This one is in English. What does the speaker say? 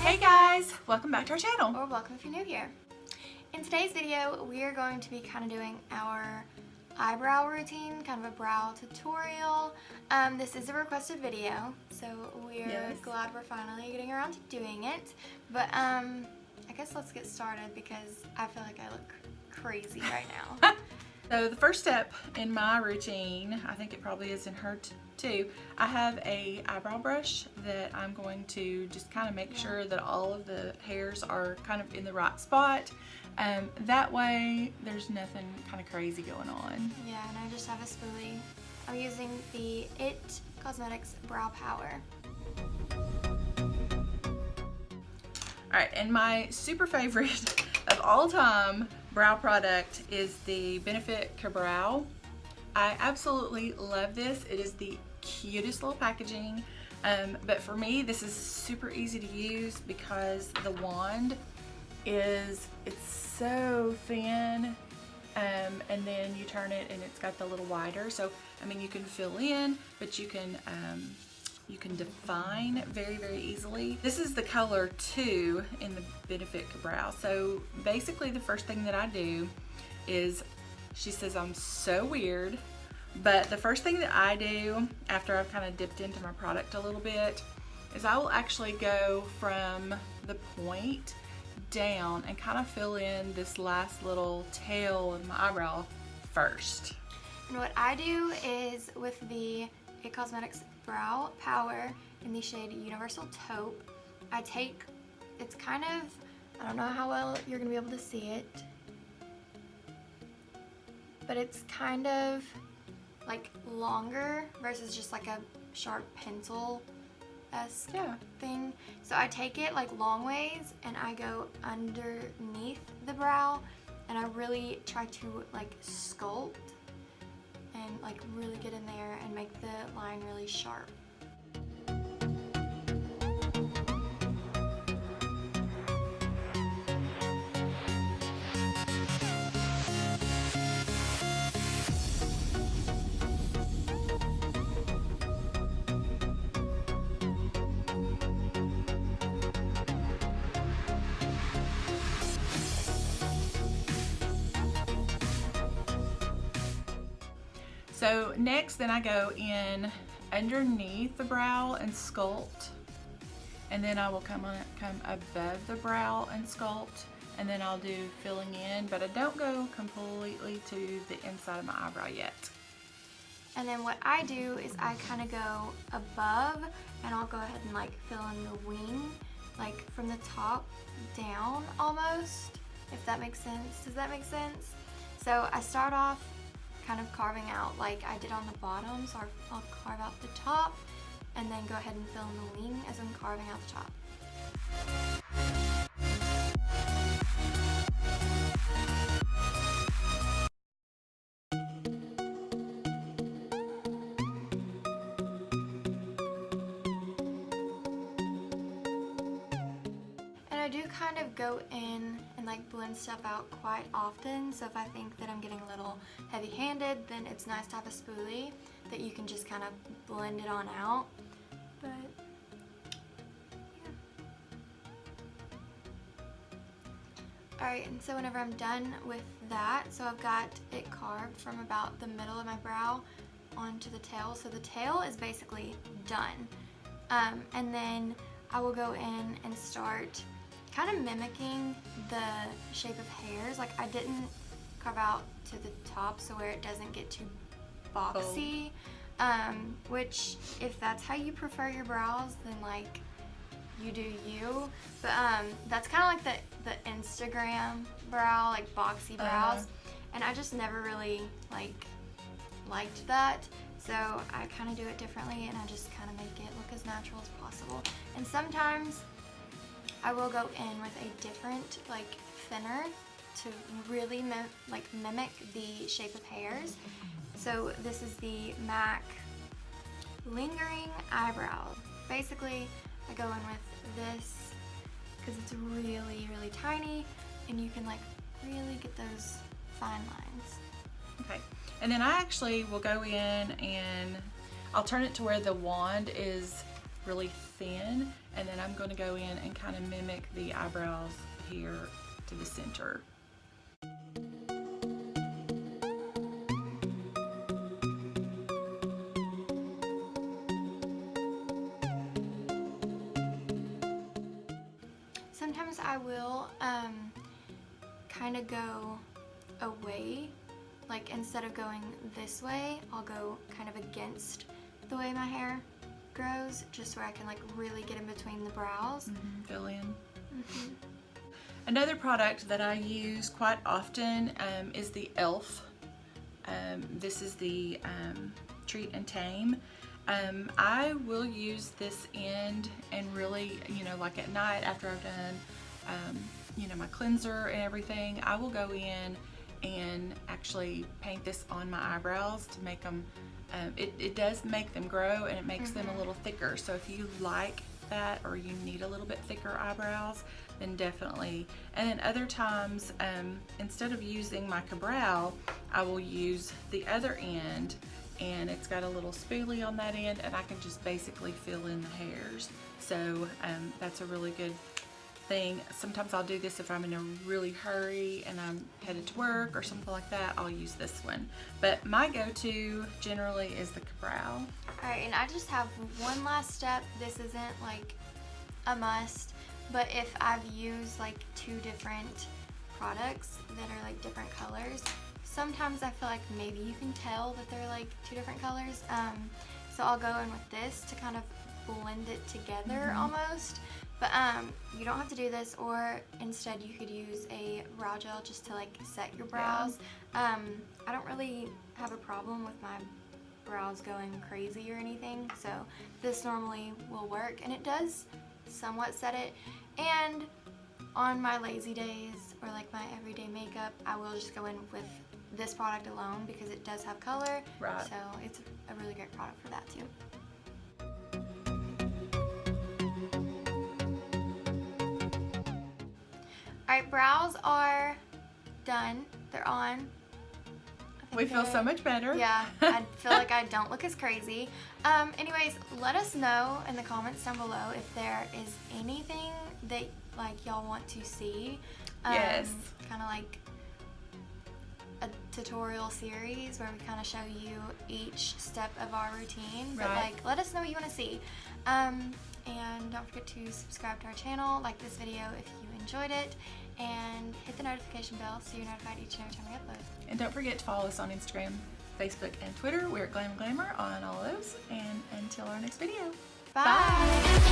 Hey guys, welcome back to our channel. Or welcome if you're new here. In today's video, we are going to be kind of doing our eyebrow routine, kind of a brow tutorial. This is a requested video, so we're glad we're finally getting around to doing it. But I guess let's get started because I feel like I look crazy right now. So the first step in my routine, I think it probably is in her too, I have a eyebrow brush that I'm going to just kind of make sure that all of the hairs are kind of in the right spot. That way there's nothing kind of crazy going on. Yeah, and I just have a spoolie. I'm using the It Cosmetics Brow Power. Alright, and my super favorite of all time brow product is the Benefit Brow. I absolutely love this. It is the cutest little packaging, but for me this is super easy to use because the wand it's so thin, and then you turn it and it's got the little wider, so I mean you can fill in, but you can define very easily. This is the color 2 in the Benefit Brow. So basically the first thing that I do is, she says I'm so weird, but the first thing that I do after I've kind of dipped into my product a little bit is I will actually go from the point down and kind of fill in this last little tail of my eyebrow first. And what I do is with the It Cosmetics Brow Power in the shade Universal Taupe, I take, it's kind of, I don't know how well you're going to be able to see it, but it's kind of like longer versus just like a sharp pencil-esque thing. So I take it like long ways and I go underneath the brow and I really try to like sculpt and like really get in there and make the line really sharp. So next then I go in underneath the brow and sculpt, and then I will come above the brow and sculpt, and then I'll do filling in, but I don't go completely to the inside of my eyebrow yet. And then what I do is I kind of go above and I'll go ahead and like fill in the wing, like from the top down almost, if that makes sense. Does that make sense? So I start off kind of carving out like I did on the bottom, so I'll carve out the top and then go ahead and fill in the wing as I'm carving out the top. I do kind of go in and like blend stuff out quite often, so if I think that I'm getting a little heavy-handed, then it's nice to have a spoolie that you can just kind of blend it on out. But yeah. Alright, and so whenever I'm done with that, so I've got it carved from about the middle of my brow onto the tail, so the tail is basically done. And then I will go in and start kind of mimicking the shape of hairs. Like I didn't carve out to the top so where it doesn't get too boxy, which if that's how you prefer your brows, then like you do you, but that's kind of like the Instagram brow, like boxy brows, and I just never really liked that, so I kind of do it differently and I just kind of make it look as natural as possible. And sometimes I will go in with a different like thinner to really mimic the shape of hairs. So this is the MAC Lingering Eyebrow. Basically I go in with this because it's really tiny and you can like really get those fine lines. Okay, and then I actually will go in and I'll turn it to where the wand is really thin, and then I'm going to go in and kind of mimic the eyebrows here to the center. Sometimes I will kind of go away, like instead of going this way, I'll go kind of against the way my hair grows, just where I can like really get in between the brows. Fill in. Another product that I use quite often is the e.l.f. This is the Treat and Tame. I will use this end and really, you know, like at night after I've done, you know, my cleanser and everything, I will go in and actually paint this on my eyebrows to make them, it does make them grow, and it makes them a little thicker. So if you like that, or you need a little bit thicker eyebrows, then definitely. And then other times, instead of using my Cabral, I will use the other end, and it's got a little spoolie on that end, and I can just basically fill in the hairs. So that's a really good thing. Sometimes I'll do this if I'm in a really hurry and I'm headed to work or something like that. I'll use this one, but my go-to generally is the Cabral. Alright, and I just have one last step. This isn't like a must, but if I've used like 2 different products that are like different colors, sometimes I feel like maybe you can tell that they're like 2 different colors. So I'll go in with this to kind of blend it together almost. But you don't have to do this, or instead you could use a brow gel just to like set your brows. I don't really have a problem with my brows going crazy or anything, so this normally will work, and it does somewhat set it. And on my lazy days or like my everyday makeup, I will just go in with this product alone because it does have color. Right. So it's a really great product for that too. Alright, brows are done. They're on. We feel so much better. Yeah, I feel like I don't look as crazy. Anyways, let us know in the comments down below if there is anything that like y'all want to see. Yes. Kind of like a tutorial series where we kind of show you each step of our routine. But like, let us know what you want to see. And don't forget to subscribe to our channel, like this video if you enjoyed it, and hit the notification bell so you're notified each and every time we upload. And don't forget to follow us on Instagram, Facebook, and Twitter. We're at Glam and Glamour on all those. And until our next video. Bye.